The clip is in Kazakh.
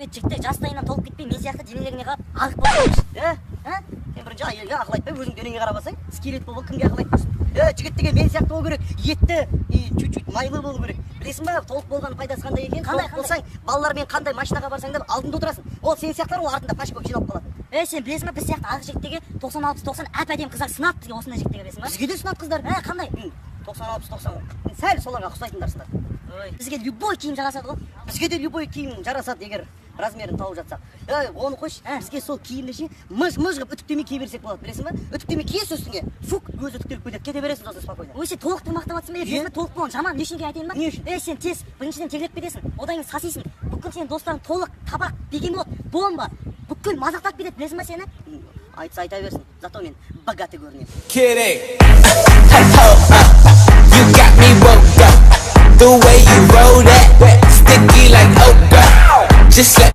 Жігіттер жастайынан толып кетпей, мен сияқты денелеріңе қарап ағып болып сен бірінші әйелге ақыл айтпай, өзің денеңе қарабасаң, скелет болып кімге ақыл айтпасын? Жігіт деген мен сияқты болу керек, етті, чуть-чуть майлы болу керек. Білесің ба, толық болғанның пайдасы қандай екенін? Толық болсаң, балалармен қандай машинаға барсаң да алдында отырасың. Ол сен сияқтылар, ол артында паш болып жиналып қалады. Сен білесің ба, біз сияқты ақ жігіттерге 90-60-90 әп-әдемі қыздар сынады деген осындай жігіттерге, білесің ба? Бізге де сынады қыздар. Қандай? 90-60-90. Сәл соларға ұқсайтындарсыңдар. Бізге любой киім жарасады ғой. Бізге де любой киім жарасады, егер размерін тауып жатсақ. Оны қойшы, бізге сол киімді ше мыж-мыж қылып үтіктемей кие берсек болады, білесің ба? Үтіктемей киесің үстіңе, фук, өзі үтіктеліп кетеді, кете бересің сосын спокойно. Сен толық мақтаватсың ба? Білесің ба, толық болған жаман, не үшін айтайын ба? Не үшін? Сен тез біріншіден терлеп кетесің, одан кейін сасисың. Бүкіл сенің достарың толық, табақ, бегемот, бомба, бүкіл мазақтап кетеді, білесің ба сені? Айтса айта берсін, зато мен богатый көрінемін. Kidding. You got me woke up. The way you roll that, sticky like okra. Just let